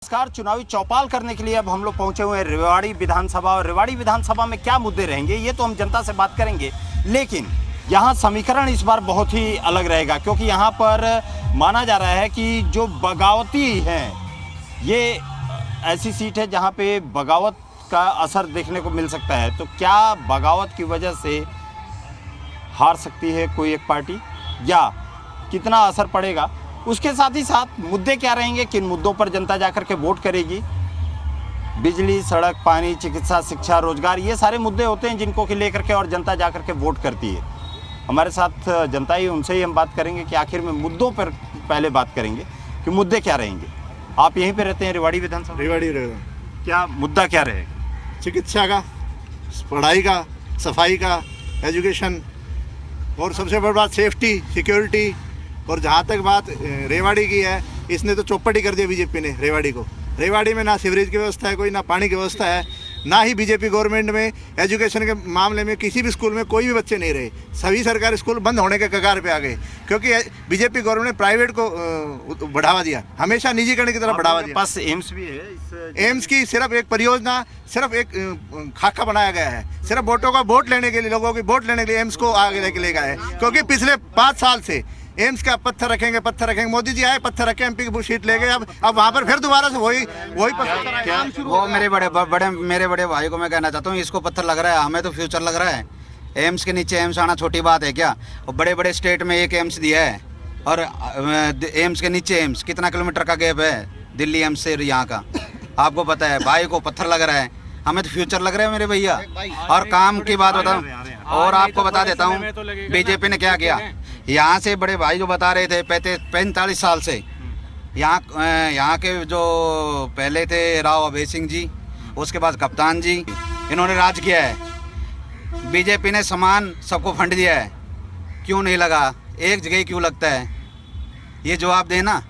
नमस्कार। चुनावी चौपाल करने के लिए अब हम लोग पहुंचे हुए हैं रेवाड़ी विधानसभा। और रेवाड़ी विधानसभा में क्या मुद्दे रहेंगे ये तो हम जनता से बात करेंगे, लेकिन यहाँ समीकरण इस बार बहुत ही अलग रहेगा, क्योंकि यहाँ पर माना जा रहा है कि जो बगावती हैं, ये ऐसी सीट है जहाँ पे बगावत का असर देखने को मिल सकता है। तो क्या बगावत की वजह से हार सकती है कोई एक पार्टी, या कितना असर पड़ेगा, उसके साथ ही साथ मुद्दे क्या रहेंगे, किन मुद्दों पर जनता जाकर के वोट करेगी। बिजली, सड़क, पानी, चिकित्सा, शिक्षा, रोजगार, ये सारे मुद्दे होते हैं जिनको कि लेकर के और जनता जाकर के वोट करती है। हमारे साथ जनता ही, उनसे ही हम बात करेंगे कि आखिर में मुद्दों पर पहले बात करेंगे कि मुद्दे क्या रहेंगे। आप यहीं पे रहते हैं रेवाड़ी विधानसभा? रेवाड़ी रहेगा। क्या मुद्दा क्या रहेगा? चिकित्सा का, पढ़ाई का, सफाई का, एजुकेशन, और सबसे बड़ी बात सेफ्टी, सिक्योरिटी। और जहाँ तक बात रेवाड़ी की है, इसने तो चौपट ही कर दिया बीजेपी ने रेवाड़ी को। रेवाड़ी में ना सीवरेज की व्यवस्था है, कोई ना पानी की व्यवस्था है, ना ही बीजेपी गवर्नमेंट में एजुकेशन के मामले में किसी भी स्कूल में कोई भी बच्चे नहीं रहे। सभी सरकारी स्कूल बंद होने के कगार पे आ गए, क्योंकि बीजेपी गवर्नमेंट ने प्राइवेट को बढ़ावा दिया, हमेशा निजीकरण की तरफ बढ़ावा दिया। पास एम्स भी है। एम्स की सिर्फ एक परियोजना, सिर्फ एक खाका बनाया गया है, सिर्फ वोटों का वोट लेने के लिए, लोगों की वोट लेने के लिए एम्स को आगे लेके ले गया है। क्योंकि पिछले 5 साल से एम्स का पत्थर रखेंगे, मोदी जी आए, पत्थर रखे, एमपी की सीट ले गए। अब वहाँ पर फिर दोबारा से वही पत्थर। वो मेरे बड़े भाई को मैं कहना चाहता हूँ, इसको पत्थर लग रहा है, हमें तो फ्यूचर लग रहा है। एम्स के नीचे एम्स आना छोटी बात है क्या? और बड़े बड़े स्टेट में एक एम्स दिया है, और एम्स के नीचे एम्स, कितना किलोमीटर का गैप है दिल्ली एम्स से यहाँ का, आपको पता है। भाई को पत्थर लग रहा है, हमें तो फ्यूचर लग रहा है मेरे भैया। और काम की बात बताऊँ, और आपको बता देता हूँ बीजेपी ने क्या किया। यहाँ से बड़े भाई जो बता रहे थे 45 साल से यहाँ के जो पहले थे राव अभय सिंह जी, उसके बाद कप्तान जी, इन्होंने राज किया है। बीजेपी ने समान सबको फंड दिया है, क्यों नहीं लगा? एक जगह क्यों लगता है? ये जवाब देना।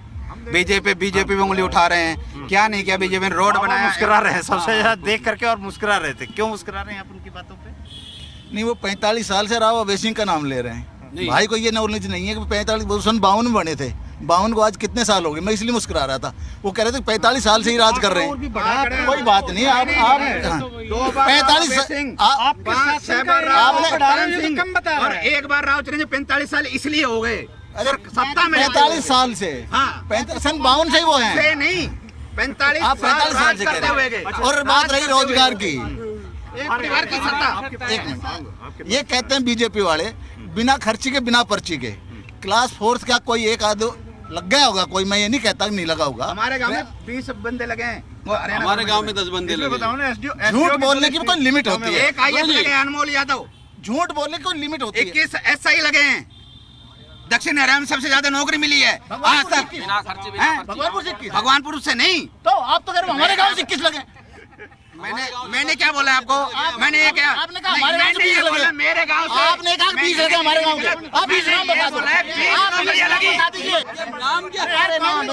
बीजेपी पे उंगली उठा रहे हैं, क्या नहीं किया बीजेपी ने? रोड बनाया। मुस्कुरा रहे हैं सबसे ज्यादा देख करके, और मुस्कुरा रहे थे। क्यों मुस्कुरा रहे हैं आप उनकी बातों पे? नहीं, वो 45 साल से राव अभय सिंह का नाम ले रहे हैं। भाई को ये नॉलेज नहीं है कि 52 में बने थे, 52 को आज कितने साल हो गए। मैं इसलिए मुस्कुरा रहा था। वो कह रहे थे 45 साल से ही राज कर रहे हैं। कोई बात नहीं, आप 45 और एक बार राव चिरंजीव 45 साल इसलिए हो गए, सत्ता में 45 साल से, सन 52 से ही वो है, नहीं 45 आप 45 साल से करते हुए गए। और बात रही रोजगार की, परिवार की सत्ता। एक मिनट, ये कहते हैं बीजेपी वाले बिना खर्ची के, बिना पर्ची के। क्लास फोर्स का कोई एक आदमी लग गया होगा, कोई, मैं ये नहीं कहता नहीं लगा होगा। हमारे गांव में 20 बंदे लगे हैं, हमारे गांव में 10 बंदे लगे। झूठ बोलने की भी कोई लिमिट होती है। एक आईएएस लगे अनमोल यादव, झूठ बोलने की कोई लिमिट होती है। 21 एसआई लगे हैं। दक्षिण हरियाणा में सबसे ज्यादा नौकरी मिली है आज तक। भगवानपुर से नहीं, तो आप तो कह रहे हो हमारे गांव से 21 लगे। मैंने क्या बोला आपको? मैंने ये क्या? आपने कहा हमारे गांव से 20 लगे। मेरे गांव से आपने कहा 20 लगे हमारे गांव के। आप 20 नाम बता दो। नाम क्या? अरे नाम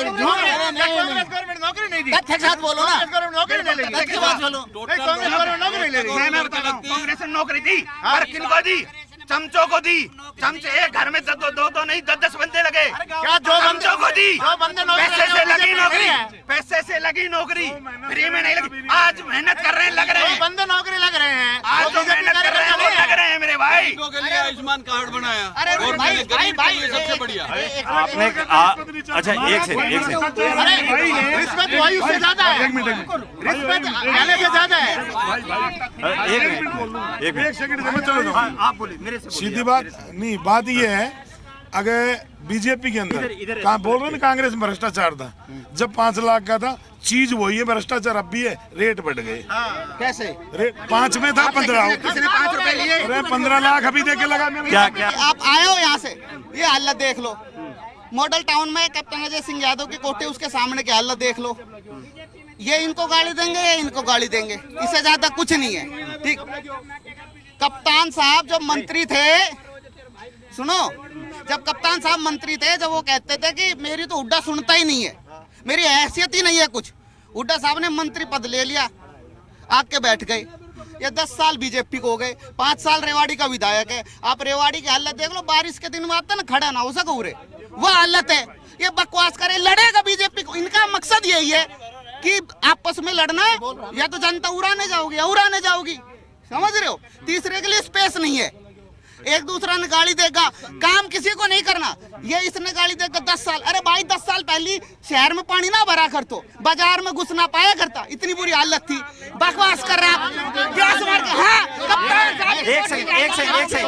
नौकरी नहीं दी। तथ्य के साथ बोलो ना, तथ्य के साथ बोलो। कांग्रेस ने नौकरी दी, पर किनको दी? चमचों को दी। चमचे एक घर में दो नहीं 10 बंदे लगे। क्या जो चमचों को दी? पैसे से लगी नौकरी, है। पैसे से लगी नौकरी, फ्री में नहीं लगी। आज मेहनत कर रहे हैं, लग रहे हैं, बंदे नौकरी लग रहे हैं। आज जो मेहनत कर रहे हैं वो लग रहे हैं मेरे भाई। के लिए आयुष्मान कार्ड बनाया, अरे और भाई, गरीब के लिए सबसे बढ़िया। आपने अच्छा एक सेकंड रिश्वत वही उससे ज्यादा है, रिश्वत पहले से ज्यादा है। एक सेकंड आप बोलिए मेरे से। सीधी बात नहीं, बात ये है, अगर बीजेपी के अंदर कहाँ बोल रहे ना कांग्रेस में भ्रष्टाचार था, जब 5 लाख का था, चीज वही है, भ्रष्टाचार अब भी है, रेट बढ़ गए। कैसे? रेट 5 में था 15, किसने 5 रुपए लिए? अरे 15 लाख अभी देके लगा। क्या आप आए हो यहाँ से, ये हालत देख लो। मॉडल टाउन में कैप्टन अजय सिंह यादव की कोठी, उसके सामने की हालत देख लो। ये इनको गाली देंगे, ये इनको गाली देंगे, इससे ज्यादा कुछ नहीं है। ठीक, कप्तान साहब जब मंत्री थे, सुनो, जब कप्तान साहब मंत्री थे, जब वो कहते थे कि मेरी तो हुड्डा सुनता ही नहीं है, मेरी हैसियत ही नहीं है कुछ। हुड्डा साहब ने मंत्री पद ले लिया, आके बैठ गए। ये 10 साल बीजेपी को हो गए, 5 साल रेवाड़ी का विधायक है। आप रेवाड़ी की हालत देख लो, बारिश के दिन में आता ना, खड़ा ना हो सके, वो हालत है। ये बकवास करे, लड़ेगा बीजेपी को, इनका मकसद यही है कि आपस में लड़ना है, या तो जनता उड़ाने जाओगी, समझ रहे हो। तीसरे के लिए स्पेस नहीं है, एक दूसरा ने गाड़ी देगा, काम किसी को नहीं करना। ये इसने गाड़ी देगा 10 साल, अरे भाई 10 साल पहले शहर में पानी ना भरा कर, तो बाजार में घुस ना पाया करता, इतनी बुरी हालत थी। बकवास कर रहा आप, प्यास मार के। हाँ,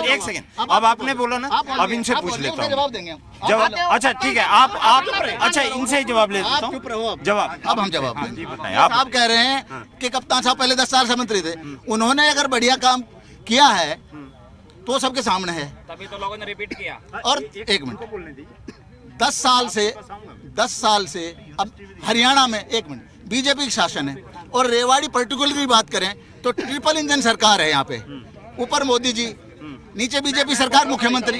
एक सेकंड। अब आपने बोला ना, अब इनसे पूछ लेता हूँ जवाब देंगे जवाब। अच्छा ठीक है, आप अच्छा इनसे ही जवाब ले लेता हूँ। जवाब अब हम जवाब देंगे। बताएं आप कह रहे हैं कि कप्तान साहब पहले 10 साल से मंत्री थे, उन्होंने अगर बढ़िया काम किया है तो सबके सामने है, तभी तो लोगों ने रिपीट किया। और एक मिनट, 10 साल से अब हरियाणा में, एक मिनट, बीजेपी की शासन है, और रेवाड़ी पर्टिकुलरली बात करें तो ट्रिपल इंजन सरकार है यहाँ पे, ऊपर मोदी जी, नीचे बीजेपी सरकार, मुख्यमंत्री।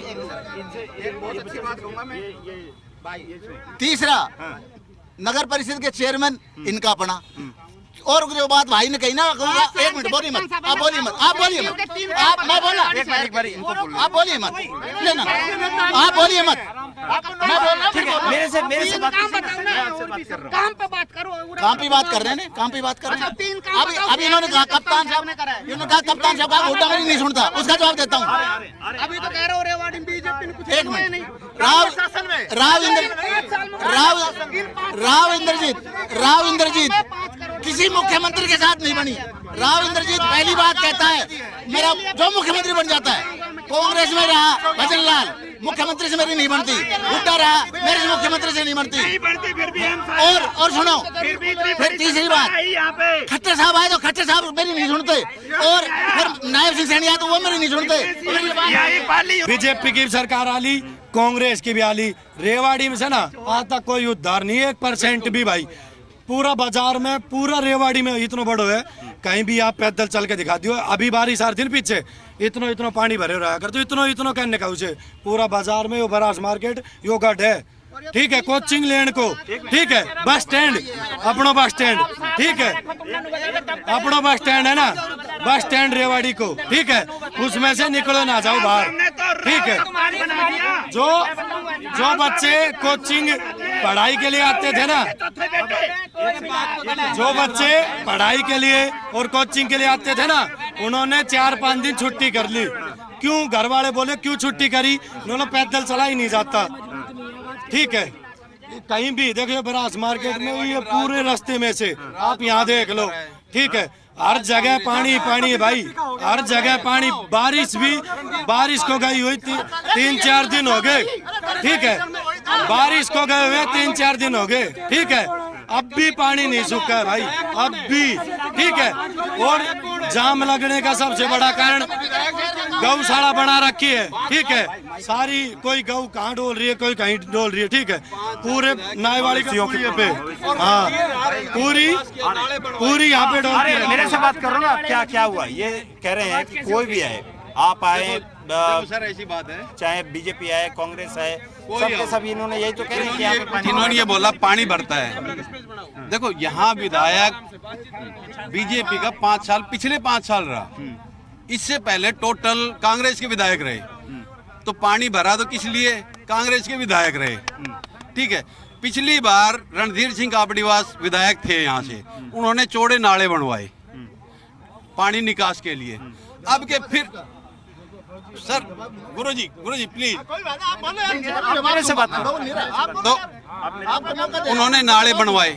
तीसरा, नगर परिषद के चेयरमैन इनका अपना। और जो बात भाई ने कही ना, एक मिनट, बोलिए मत, आप बोलिए मत, आप बोलिए मत, आप, मैं बोला, आप बोलिए मत, लेना, आप बोलिए मत, मैं बोल रहा हूँ। मेरे से बात काम पे बात करो, काम पे बात कर रहे हैं, काम पे बात कर रहे हैं। अभी इन्होंने कहा कप्तान साहब, कप्तान साहब का वोटा मेरी नहीं सुनता, उसका जवाब देता हूँ। अभी तो कह रहे हो रेवाड़ी बीजेपी ने कुछ एक मिनट, राव इंद्रजीत किसी मुख्यमंत्री के साथ नहीं बनी। राव इंद्रजीत पहली बात कहता है, मेरा जो मुख्यमंत्री बन जाता है, कांग्रेस में रहा भजन लाल, मुख्यमंत्री से मेरी नहीं बनती, हुड्डा रहा, मेरे मुख्यमंत्री से नहीं बनती। और सुनो, फिर तीसरी बात, खट्टर साहब आए तो खट्टर साहब मेरी नहीं सुनते, और फिर नायब सिंह सैनी आए तो वो मेरी नहीं सुनते। बीजेपी की सरकार आली, कांग्रेस की भी आली, रेवाड़ी में से ना आज तक कोई उद्धार नहीं है, 1% भी भाई। पूरा बाजार में, पूरा रेवाड़ी में इतना बड़ो है, कहीं भी आप पैदल चल के दिखा दियो। अभी बारिश आ दिन पीछे इतना पानी भरे रहा कर, तो इतना कहने का उसे पूरा बाजार में, वो बरास मार्केट, यो गढ़ है, ठीक है, कोचिंग लेन को, ठीक है, बस स्टैंड, अपनो बस स्टैंड, ठीक है, अपनो बस स्टैंड है ना, बस स्टैंड रेवाड़ी को, ठीक है, उसमें से निकलो ना जाओ बाहर, ठीक है। जो बच्चे कोचिंग पढ़ाई के लिए आते थे ना, जो बच्चे पढ़ाई के लिए और कोचिंग के लिए आते थे ना, उन्होंने 4-5 दिन छुट्टी कर ली। क्यों? घर वाले बोले क्यों छुट्टी करी, उन्होंने पैदल चला ही नहीं जाता, ठीक है। कहीं भी देखिए बरास मार्केट में, ये पूरे रास्ते में से आप यहाँ देख लो, ठीक है, हर जगह पानी है भाई, हर जगह पानी। बारिश को गई हुई 3-4 दिन हो गए, ठीक है, बारिश को गए हुए 3-4 दिन हो गए, ठीक है, अब भी पानी नहीं सूखा है भाई, अब भी, ठीक है। और जाम लगने का सबसे बड़ा कारण गौशाला बना रखी है, ठीक है, सारी, कोई गौ कहाँ डोल रही है, कोई कहीं डोल रही है, ठीक है, पूरे नायवाड़ी के पे, हाँ, पूरी यहाँ पे डोल रही है। मेरे से बात करो ना, क्या हुआ? ये कह रहे हैं कि कोई भी आए, आप आए, सर ऐसी बात है, चाहे बीजेपी आए, कांग्रेस आए, सबके सब इन्होंने यही तो कह रहे हैं कि यहाँ पे पानी, इन्होंने ये बोला पानी भरता है। देखो यहाँ विधायक बीजेपी का 5 साल, पिछले 5 साल रहा, इससे पहले टोटल कांग्रेस के विधायक रहे, तो पानी भरा तो किस लिए? कांग्रेस के विधायक रहे, ठीक है। पिछली बार रणधीर सिंह कापड़ीवास विधायक थे यहाँ से, उन्होंने चौड़े नाले बनवाए पानी निकास के लिए। अब के फिर सर, गुरुजी प्लीज, मेरे से बात करो। तो उन्होंने नाले बनवाए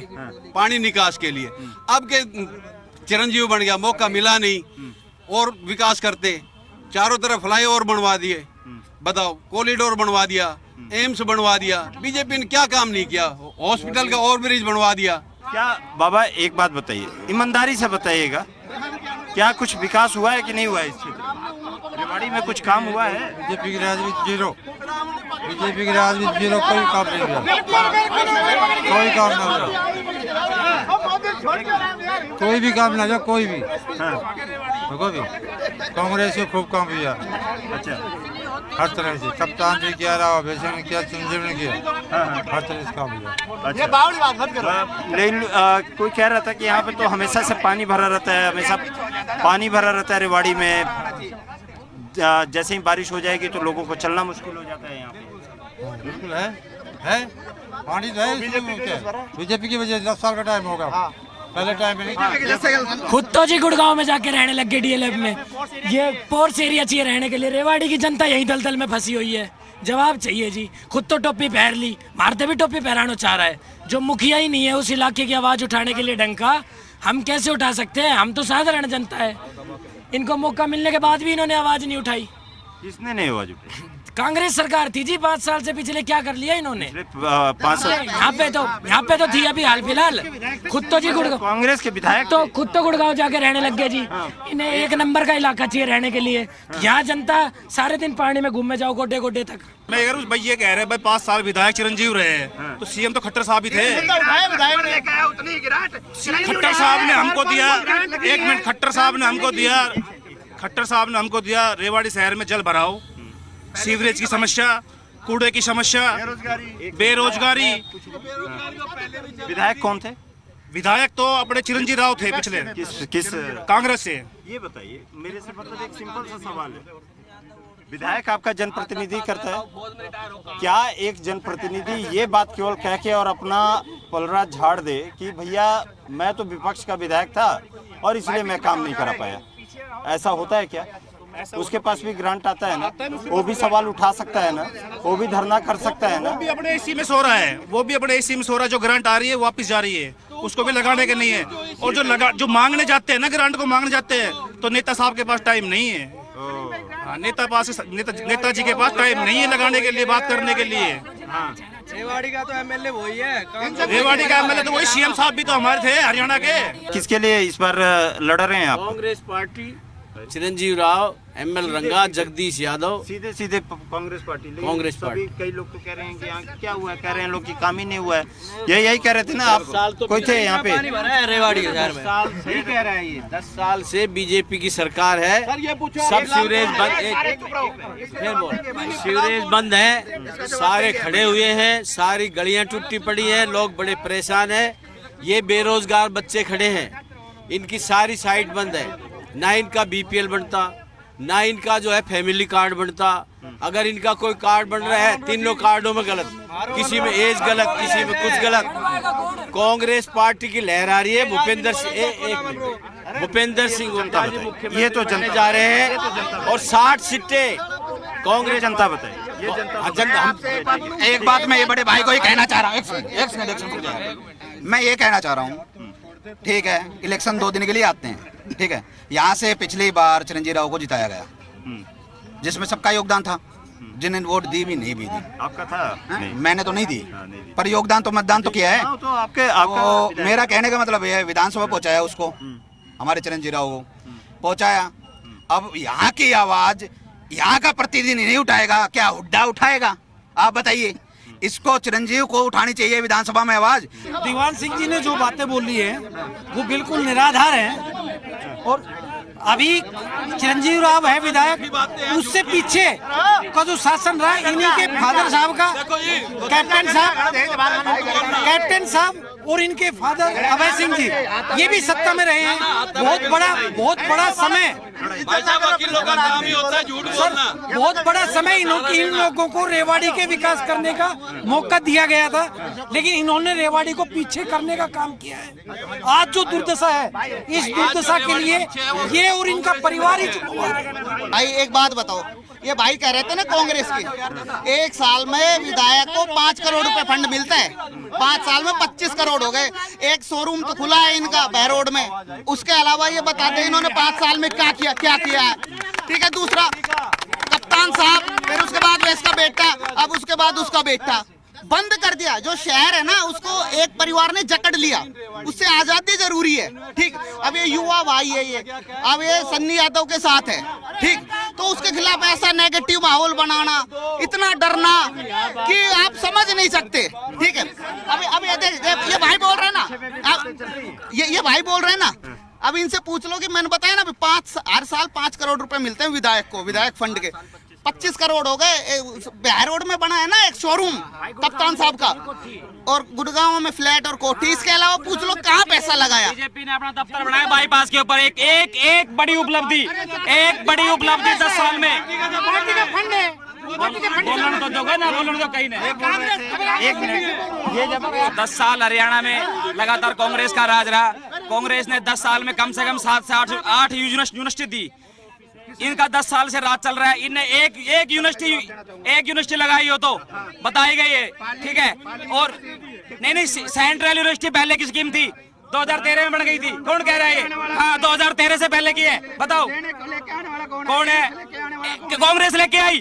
पानी निकास के लिए। अब के चिरंजीव बन गया, मौका मिला नहीं और विकास करते, चारों तरफ फ्लाईओवर बनवा दिए, बताओ, कॉरिडोर बनवा दिया, एम्स बनवा दिया। बीजेपी ने क्या काम नहीं किया? हॉस्पिटल का और ब्रिज बनवा दिया। क्या बाबा एक बात बताइए, ईमानदारी से बताइएगा, क्या कुछ विकास हुआ है कि नहीं हुआ है इस क्षेत्र में? रेवाड़ी में कुछ काम हुआ है? बीजेपी की राज में जीरो, बीजेपी की राज में जीरो, कोई काम नहीं हुआ, कोई काम नहीं हुआ, कोई भी काम ना, कोई भी, कोई भी। कांग्रेस के खूब काम किया, अच्छा, हर तरह से, कप्तान ने किया, राव बेसन ने किया, संजीव ने किया, हर तरह से काम किया। ये बावड़ी बात मत करो। लेकिन कोई कह रहा था कि यहाँ पे तो हमेशा से पानी भरा रहता है, हमेशा पानी भरा रहता है रेवाड़ी में, जैसे ही बारिश हो जाएगी तो लोगों को चलना मुश्किल हो जाता है यहाँ पे। बिल्कुल है, पानी तो है, बीजेपी की वजह से 10 साल का टाइम होगा। पहले टाइम पे नहीं। खुद तो जी गुड़गांव में जाके रहने लग गए डीएलएफ में। ये पोर्स एरिया चाहिए रहने के लिए। रेवाड़ी की जनता यही दलदल में फंसी हुई है। जवाब चाहिए जी। खुद तो टोपी पहन ली, मारते भी टोपी पहनाना चाह रहा है। जो मुखिया ही नहीं है उस इलाके की आवाज उठाने के लिए डंका, हम कैसे उठा सकते हैं? हम तो साधारण जनता है। इनको मौका मिलने के बाद भी इन्होंने आवाज नहीं उठाई। किसने नहीं आवाज उठाई? कांग्रेस सरकार थी जी 5 साल से। पिछले क्या कर लिया इन्होंने? 5 साल यहाँ पे तो थी अभी हाल फिलहाल। खुद तो जी गुड़गांव कांग्रेस के विधायक तो खुद तो गुड़गांव जाके रहने लग गए जी। इन्हें एक नंबर का इलाका चाहिए रहने के लिए। यहाँ जनता सारे दिन पानी में घूमने जाओ गोडे गोडे तक। मैं अगर भाई ये कह रहे हैं भाई 5 साल विधायक चिरंजीव रहे हैं तो सीएम तो खट्टर साहब ही थे। खट्टर साहब ने हमको दिया, 1 मिनट, खट्टर साहब ने हमको दिया रेवाड़ी शहर में जल भराव, सीवरेज की समस्या, कूड़े की समस्या, बेरोजगारी। विधायक कौन थे? विधायक तो अपने चिरंजीव राव थे पिछले। किस कांग्रेस से। ये बताइए, मेरे से मतलब एक सिंपल सा सवाल है। विधायक आपका जनप्रतिनिधि करता है, क्या एक जनप्रतिनिधि ये बात केवल कह के और अपना पलड़ा झाड़ दे कि भैया मैं तो विपक्ष का विधायक था और इसलिए मैं काम नहीं करा पाया? ऐसा होता है क्या? उसके पास भी ग्रांट आता है ना, वो भी सवाल उठा सकता है ना, वो भी धरना कर सकता है ना। वो भी अपने एसी में सो रहा है, जो ग्रांट आ रही है वापस जा रही है, उसको भी लगाने के नहीं है। और जो मांगने जाते हैं ना, ग्रांट को मांगने जाते हैं, तो नेता साहब के पास टाइम नहीं है। नेताजी के पास टाइम नहीं है लगाने के लिए, बात करने के लिए। रेवाड़ी का तो एमएलए वही है। रेवाड़ी का एमएलए तो वही, सीएम साहब भी तो हमारे थे हरियाणा के। किसके लिए इस बार लड़ रहे हैं आप? कांग्रेस पार्टी, चिरंजीव राव, एमएल रंगा, जगदीश यादव। सीधे कांग्रेस पार्टी। कांग्रेस पार्टी। कई लोग तो कह रहे हैं कि यहाँ क्या हुआ है, कह रहे हैं लोग कि काम ही नहीं हुआ है। यही कह रहे थे ना आप, कोई थे यहाँ पे? रेवाड़ी के शहर में सही कह रहे हैं ये। 10 साल से बीजेपी की सरकार है, सब सीवरेज बंद है, सारे खड़े हुए हैं, सारी गलियां टूटी पड़ी हैं, लोग बड़े परेशान हैं। ये बेरोजगार बच्चे खड़े हैं, इनकी सारी साइट बंद है। ना इनका बीपीएल बनता, ना इनका जो है फैमिली कार्ड बनता। अगर इनका कोई कार्ड बन रहा है, तीनों कार्डों में गलत, किसी में एज गलत, किसी में कुछ गलत। कांग्रेस पार्टी की लहर आ रही है। भूपेंद्र सिंह ये तो जनता जा रहे हैं और 60 सीटें कांग्रेस। जनता बताए ये जनता। एक बात मैं ये बड़े भाई को ही कहना चाह रहा हूँ। एक सेकंड मैं ये कहना चाह रहा हूँ, ठीक है, इलेक्शन 2 दिन के लिए आते हैं, ठीक है। यहाँ से पिछली बार चिरंजीव राव को जिताया गया, जिसमें सबका योगदान था। जिन्हें वोट दी भी नहीं भी दी, आपका था? नहीं। मैंने तो नहीं दी, पर योगदान तो मतदान तो किया है। तो आपका मेरा कहने का मतलब ये है, विधानसभा पहुंचाया उसको, हमारे चिरंजीव राव को पहुंचाया। अब यहाँ की आवाज यहाँ का प्रतिनिधि नहीं उठाएगा, क्या हुड्डा उठाएगा? आप बताइए। इसको चिरंजीव को उठानी चाहिए विधानसभा में आवाज। दीवान सिंह जी ने जो बातें बोली है वो बिल्कुल निराधार है। और अभी चिरंजीव राव है विधायक, उससे पीछे का जो शासन रहा इन्हीं के फादर साहब का, कैप्टन साहब और इनके फादर अभय सिंह जी, ये भी सत्ता में रहे हैं। बहुत बड़ा समय, बहुत बड़ा समय इन लोगों को रेवाड़ी के विकास करने का मौका दिया गया था, लेकिन इन्होंने रेवाड़ी को पीछे करने का काम किया है। आज जो दुर्दशा है, इस दुर्दशा के लिए ये और इनका परिवार ही जिम्मेदार है। भाई एक बात बताओ, ये भाई कह रहे थे ना कांग्रेस के, 1 साल में विधायक को 5 करोड़ रुपए फंड मिलता है, 5 साल में 25 करोड़ हो गए। एक शोरूम तो खुला है इनका बहरोड में, उसके अलावा ये बता दें इन्होंने 5 साल में क्या किया है, ठीक है। दूसरा कप्तान साहब, फिर उसके बाद इसका बेटा, अब उसके बाद उसका बेटा बंद कर दिया। जो शहर है ना उसको एक परिवार ने जकड़ लिया, उससे आजादी जरूरी है, ठीक। अब ये युवा भाई है, ये अब ये सन्नी यादव के साथ है, ठीक। तो उसके खिलाफ ऐसा नेगेटिव माहौल बनाना, इतना डरना कि आप समझ नहीं सकते, ठीक है। अब ये भाई बोल रहे हैं ना, ये भाई बोल रहे हैं ना, अब इनसे पूछ लो कि मैंने बताया ना, हर साल 5 करोड़ रुपए मिलते हैं विधायक को, विधायक फंड के 25 करोड़ हो गए। बिहार रोड में बना है ना एक शोरूम कप्तान साहब का, और गुड़गांव में फ्लैट और कोठी। इसके अलावा पूछ लो कहाँ पैसा लगाया। बीजेपी ने अपना दफ्तर बनाया बाईपास के ऊपर, एक बड़ी उपलब्धि 10 साल में। बोलने तो दोगे ना, बोलने तो कहीं नहीं। 1 मिनट, ये जब 10 साल हरियाणा में लगातार कांग्रेस का राज रहा, कांग्रेस ने 10 साल में कम से कम 7 से 8 यूनिवर्सिटी दी। इनका 10 साल से राज चल रहा है। इनने एक यूनिवर्सिटी लगाई हो तो बताई गई है, ठीक है। और नहीं सेंट्रल यूनिवर्सिटी पहले की स्कीम थी, 2013 में बन गई थी। कौन कह रहा है? हाँ 2013 से पहले की है, बताओ कौन है? कांग्रेस लेके आई।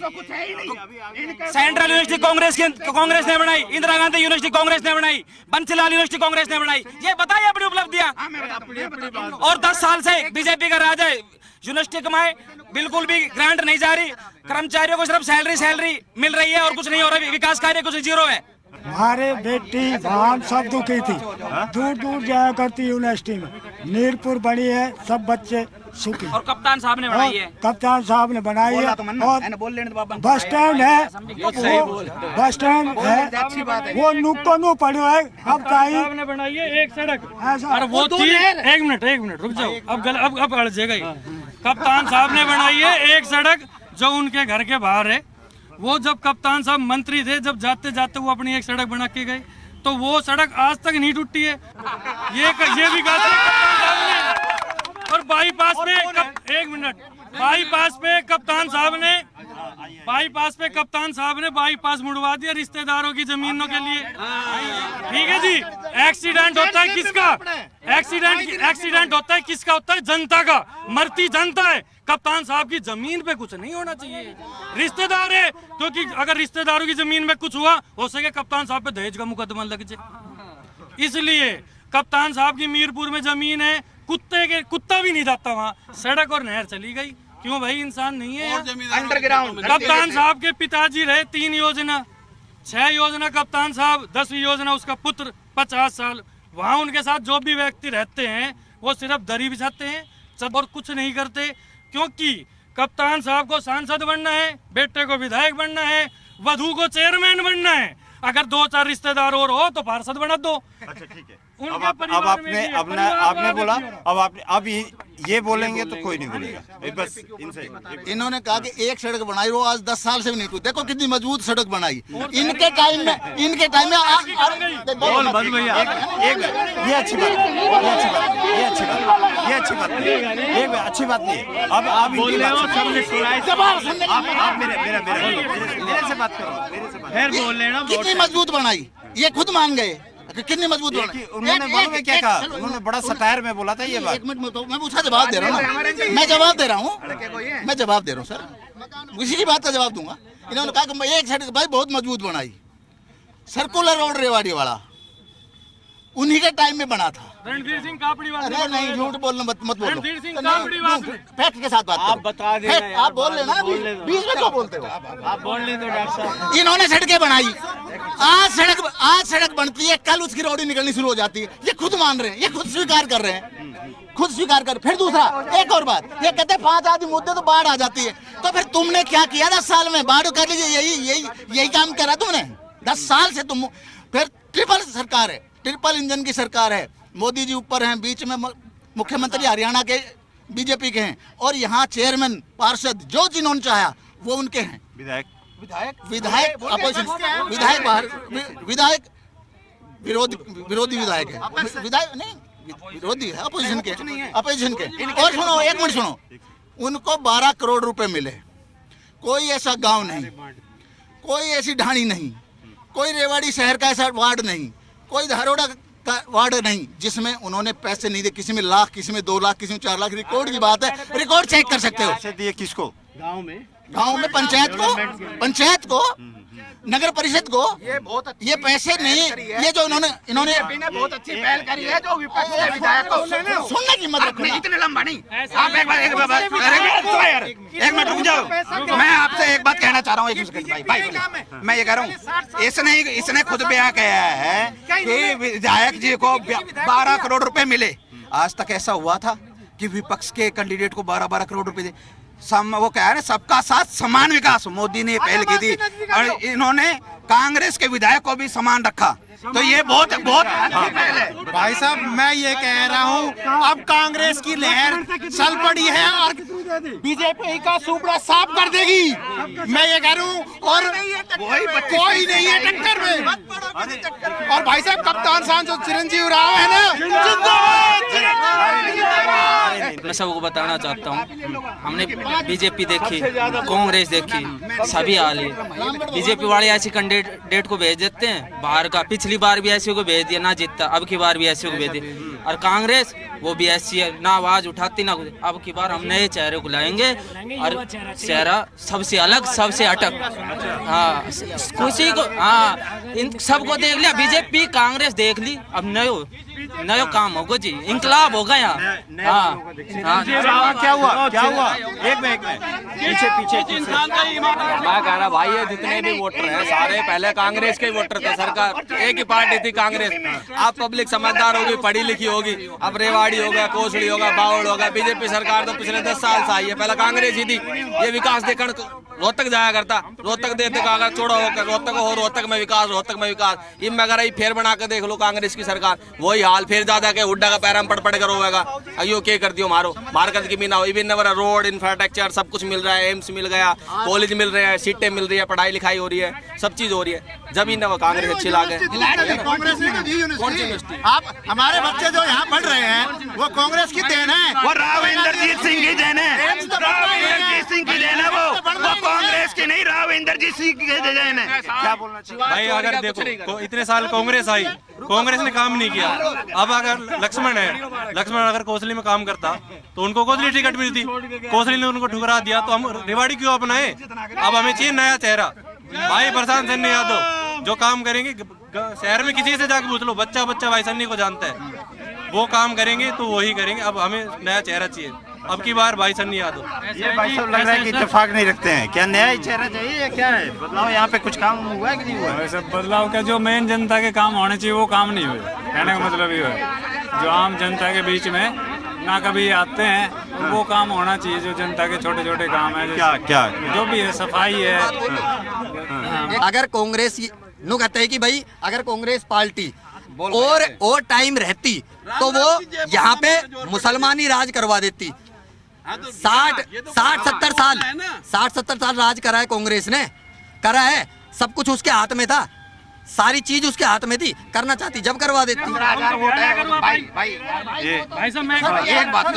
सेंट्रल यूनिवर्सिटी कांग्रेस ने बनाई, इंदिरा गांधी यूनिवर्सिटी कांग्रेस ने बनाई, बंसीलाल यूनिवर्सिटी कांग्रेस ने बनाई। ये बताइए अपनी उपलब्धियां। और 10 साल से बीजेपी का राज है। यूनिवर्सिटी कमाए, बिल्कुल भी ग्रांट नहीं जा रही, कर्मचारियों को सिर्फ सैलरी मिल रही है और कुछ नहीं हो रहा, विकास कार्य कुछ जीरो है। हमारे बेटी बहन सब दुखी थी, दूर दूर जाया करती यूनिवर्सिटी में। नीरपुर बनी है, सब बच्चे सुखी। और कप्तान साहब ने बनाई है, कप्तान साहब ने बनाई है। और बस स्टैंड है, बस स्टैंड है, वो नुक्को नु पड़ो है। अब साहब ने बनाई है एक सड़क, और वो थी एक मिनट रुक जाओ, अब अड़ जाएगा। कप्तान साहब ने बनाई है एक सड़क जो उनके घर के बाहर है। वो जब कप्तान साहब मंत्री थे, जब जाते जाते वो अपनी एक सड़क बना के गए, तो वो सड़क आज तक नहीं टूटी है। ये भी कहा कप्तान साहब ने। और बाईपास पे कप्तान साहब ने बाईपास मुड़वा दिया रिश्तेदारों की जमीनों के लिए। ठीक है जी। एक्सीडेंट होता है किसका? एक्सीडेंट होता है किसका? होता है जनता का, मरती जनता है। कप्तान साहब की जमीन पे कुछ नहीं होना चाहिए, रिश्तेदार है, क्योंकि अगर रिश्तेदारों की जमीन में कुछ हुआ हो सके कप्तान साहब पे दहेज का मुकदमा लग जाए। इसलिए कप्तान साहब की मीरपुर में जमीन है, कुत्ता भी नहीं जाता वहाँ। सड़क और नहर चली गई, क्यों भाई? इंसान नहीं है अंडरग्राउंड। कप्तान साहब के पिताजी रहे 3 योजना, 6 योजना कप्तान साहब, 10वीं योजना उसका पुत्र 50 साल। वहाँ उनके साथ जो भी व्यक्ति रहते हैं वो सिर्फ दरी बिछाते हैं और कुछ नहीं करते, क्योंकि कप्तान साहब को सांसद बनना है, बेटे को विधायक बनना है, वधू को चेयरमैन बनना है। अगर 2-4 रिश्तेदार और हो तो पार्षद बना दो। अच्छा ठीक है। अब आपने बोला, अब ये बोलेंगे तो कोई नहीं बोलेगा। बस इनसे इन्होंने कहा कि एक सड़क बनाई, वो आज 10 साल से भी नहीं टूटी। देखो कितनी मजबूत सड़क बनाई इनके टाइम में। ये अच्छी बात नहीं है। अब आप मेरे से बात करो, कितनी मजबूत बनाई, ये खुद मान गए कितनी मजबूत बनाई। उन्होंने क्या कहा? उन्होंने बड़ा सटायर में बोला था ये बात। एक मिनट मैं उसका जवाब दे रहा हूँ, मैं जवाब दे रहा हूँ सर, उसी की बात का जवाब दूंगा। इन्होंने कहा कि एक सड़क भाई बहुत मजबूत बनाई, सर्कुलर रोड रेवाड़ी वाला उन्हीं के टाइम में बना था। रणधीर सिंह कापड़ी वाले। अरे नहीं, झूठ बोलना मत बोलो। रणधीर सिंह कापड़ी वाले। फैक्ट के साथ बात आप बता दें, आप बोल लेना, बीच में क्यों बोलते हो? आप बोल लें तो डॉक्टर साहब। इन्होंने सड़कें बनाई, आज सड़क बनती है, कल उसकी रोडी निकलनी शुरू हो जाती है। ये खुद मान रहे हैं, ये खुद स्वीकार कर रहे हैं, फिर दूसरा एक और बात, ये कहते हैं 5 आदमी मुद्दे तो बाढ़ आ जाती है। तो फिर तुमने क्या किया 10 साल में? बाढ़ कर लीजिए, यही काम करा तुमने 10 साल से। तुम फिर ट्रिपल सरकार है, ट्रिपल इंजन की सरकार है। मोदी जी ऊपर हैं, बीच में मुख्यमंत्री हरियाणा के बीजेपी के हैं, और यहाँ चेयरमैन पार्षद जो जिन्होंने चाहा वो उनके हैं। विधायक अपोजिशन, विधायक विरोधी विधायक है, विधायक नहीं, विरोधी है, अपोजिशन के। और सुनो, एक मिनट सुनो, उनको 12 करोड़ रुपए मिले। कोई ऐसा गांव नहीं, कोई ऐसी ढाणी नहीं, कोई रेवाड़ी शहर का ऐसा वार्ड नहीं, कोई धारोड़ा का वार्ड नहीं जिसमें उन्होंने पैसे नहीं दिए। किसी में लाख, किसी में 2 लाख, किसी में 4 लाख। रिकॉर्ड की बात है, रिकॉर्ड चेक कर सकते हो। पैसे दिए किसको? गांव में पंचायत को, नगर परिषद को। ये पैसे नहीं, ये जो इन्होंने बहुत अच्छी पहल करी है, जो विपक्ष के विधायक को सुनने की मत रखो। इतने लंबा नहीं, आप एक मिनट रुक जाओ। मैं आपसे एक बात कहना चाह रहा हूँ, एक सेकंड भाई, मैं ये कह रहा हूँ, इसने खुद बयां किया है कि विधायक जी को 12 करोड़ रुपए मिले। आज तक ऐसा हुआ था कि विपक्ष के कैंडिडेट को 12-12 करोड़ रुपए दे? वो कह रहे हैं सबका साथ समान विकास, मोदी ने पहल की थी, और इन्होंने कांग्रेस के विधायक को भी समान रखा, तो ये बहुत भाई साहब मैं ये कह रहा हूँ अब कांग्रेस की लहर चल पड़ी है और बीजेपी का सुपड़ा साफ कर देगी, मैं ये कह रहा हूँ। और कोई नहीं है टक्कर में। और भाई साहब कप्तान साहब जो चिरंजीव राव है ना, मैं सबको बताना चाहता हूँ, हमने बीजेपी देखी, कांग्रेस देखी, सभी हाल है। बीजेपी वाले ऐसे कैंडिडेट को भेज देते हैं बाहर का, पिछली बार भी ऐसे को भेज दिया ना जीतता, अब की बार भी ऐसे को भेज दिया। और कांग्रेस वो भी ऐसी है, ना आवाज उठाती ना कुछ। अब की बार हम नए चेहरे को लाएंगे और चेहरा सबसे अलग, सबसे अटक। हाँ किसी को, हाँ इन सबको देख लिया, बीजेपी कांग्रेस देख ली, अब नयो काम होगा जी, इंकलाब होगा यहाँ। हाँ क्या हुआ एक में पीछे मैं कह रहा भाई ये जितने भी वोटर हैं सारे पहले कांग्रेस के वोटर थे, सरकार एक ही पार्टी थी कांग्रेस। अब पब्लिक समझदार होगी, पढ़ी लिखी होगी, अब रेवाड़ी होगा, कोसड़ी होगा, बावड़ होगा। बीजेपी सरकार तो पिछले 10 साल से आई है, पहले कांग्रेस ही थी। ये विकास देखकर रोहतक जाया करता, रोहतक देते कागज छोड़ो होकर रोहतक हो, रोहतक में विकास इन में अगर फेर बना के देख लो कांग्रेस की सरकार, वही हाल फिर ज्यादा के हुड्डा का पैराम पड़ कर होगा। अयो क्या कर दियो मारो मार्केट की मीना इवन रोड इंफ्रास्ट्रक्चर सब कुछ मिल रहा है, एम्स मिल गया, कॉलेज मिल रहे हैं, सीटें मिल रही है, पढ़ाई लिखाई हो रही है, सब चीज हो रही है। जब ही ना कांग्रेस अच्छी लागे। आप हमारे बच्चे जो यहाँ पढ़ रहे हैं वो कांग्रेस की देन है, वो राव इंद्रजीत सिंह की देन है, वो कांग्रेस की नहीं, राव इंद्रजीत सिंह की देन है। क्या बोलना चाहिए भाई? अगर देखो इतने साल कांग्रेस आई, कांग्रेस ने काम नहीं किया। अब अगर लक्ष्मण अगर कोसली में काम करता तो उनको कोसली टिकट मिलती, कोसली ने उनको ठुकरा दिया तो हम रेवाड़ी क्यों अपनाए? अब हमें चाहिए नया चेहरा। भाई प्रशांत सन्नी यादव जो काम करेंगे, शहर में किसी से जाके पूछ लो, बच्चा भाई सन्नी को जानता है, वो काम करेंगे तो वही करेंगे। अब हमें नया चेहरा चाहिए, अब की बार भाई सन्नी यादव। ये भाई साहब लग रहा है कि इत्तेफाक नहीं रखते हैं, क्या नया ही चेहरा चाहिए या क्या है? बदलाव यहाँ पे कुछ काम हुआ है कि नहीं हुआ? वैसे बदलाव का जो मेन जनता के काम होने चाहिए वो काम नहीं हुए, कहने का मतलब ये है। जो आम जनता के बीच में ना कभी आते हैं वो काम होना चाहिए, जो जनता के छोटे छोटे काम है, क्या जो भी है, सफाई है। अगर कांग्रेस नु कहते हैं कि भाई अगर कांग्रेस पार्टी और टाइम रहती तो वो यहाँ पे मुसलमानी राज करवा देती। 60-70 साल राज करा है कांग्रेस ने, करा है, सब कुछ उसके हाथ में था, सारी चीज उसके हाथ में थी, करना चाहती जब करवा देती। भाई साहब मैं एक बात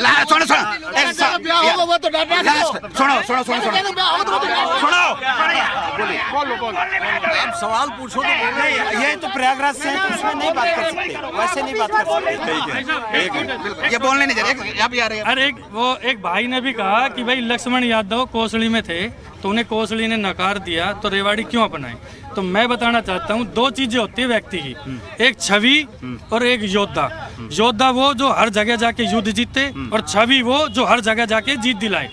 सुनो सवाल पूछो तो ये तो प्रयागराज से है, उसमें नहीं बात कर सकते, वैसे नहीं बात कर सकते। ये बोलने नहीं जा रहे। अरे एक भाई ने भी कहा कि भाई लक्ष्मण यादव कोसली में थे तो उन्हें कोसली ने नकार दिया तो रेवाड़ी क्यों अपनाए? तो मैं बताना चाहता हूँ, दो चीजें होती है व्यक्ति की, एक छवि और एक योद्धा। योद्धा वो जो हर जगह जाके युद्ध जीते और छवि वो जो हर जगह जाके जीत दिलाए।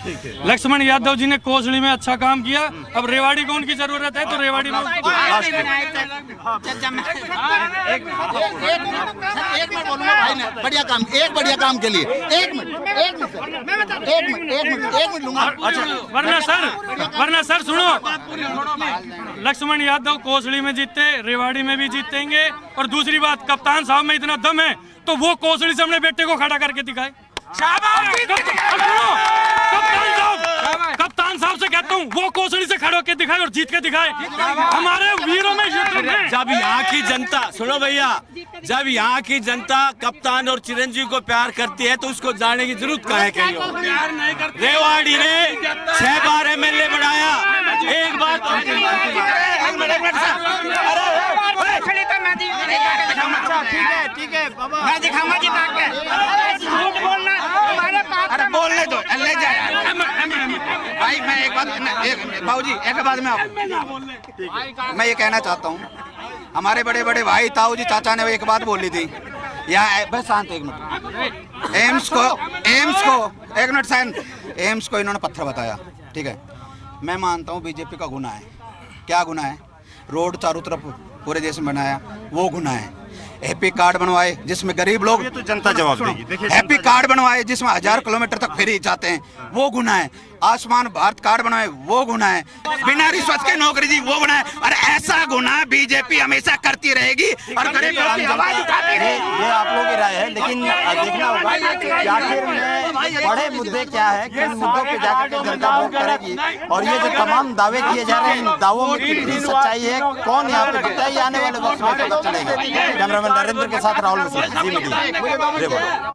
लक्ष्मण यादव जी ने कोसली में अच्छा काम किया, अब रेवाड़ी को उनकी जरूरत है तो रेवाड़ी में बढ़िया काम, एक बढ़िया काम के लिए एक मिनट लूंगा। वरना सर सुनो, लक्ष्मण यादव कोसली में जीते, रेवाड़ी में भी जीतेंगे। और दूसरी बात, कप्तान साहब में इतना दम है तो वो कोसली से अपने बेटे को खड़ा करके दिखाए। कप्तान साहब से कहता हूँ वो कोसली से खड़े होकर दिखाए और जीत के दिखाए। हमारे वीरों में युद्ध में जब यहाँ की जनता, सुनो भैया, जब यहाँ की जनता कप्तान और चिरंजीवी को प्यार करती है तो उसको जाने की जरूरत क्या है? कहीं रेवाड़ी ने 6 बार MLA बनाया, एक बार ठीक है बाबा, मैं दिखाऊंगा जिता के। झूठ बोलना हमारे पास, अरे बोलने दो, ले जा भाई। मैं एक बात, बाबूजी एक बात मैं ये कहना चाहता हूँ, हमारे बड़े बड़े भाई ताऊ जी चाचा ने एक बात बोली थी यहाँ, बस शांत एक मिनट। एम्स को इन्होंने पत्थर बताया, ठीक है। मैं मानता हूँ बीजेपी का गुनाह है। क्या गुनाह है? रोड चारों तरफ पूरे देश में बनाया, वो गुनाह है। हैप्पी कार्ड बनवाए जिसमें गरीब लोग, ये तो जनता जवाब देगी। हैप्पी कार्ड बनवाए जिसमें 1000 किलोमीटर तक फ्री जाते हैं, वो गुनाह है। आयुष्मान भारत कार्ड बनाए वो गुना है, बिना रिश्वत के नौकरी दी वो गुना है, और ऐसा गुना बीजेपी हमेशा करती रहेगी और गरीबों की आवाज उठाती रहेगी। ये आप लोगों की राय है, लेकिन देखना होगा कि आखिर में बड़े मुद्दे क्या है, किन मुद्दों पे जाकर के जनता वोट करेगी, और ये जो तमाम दावे किए जा रहे हैं, इन दावों में कितनी सच्चाई है, कौन यहाँ पे जीतता है, ये आने वाले वक्त में पता चलेगा। कैमरामैन नरेंद्र के साथ राहुल मिश्रा, जी मीडिया।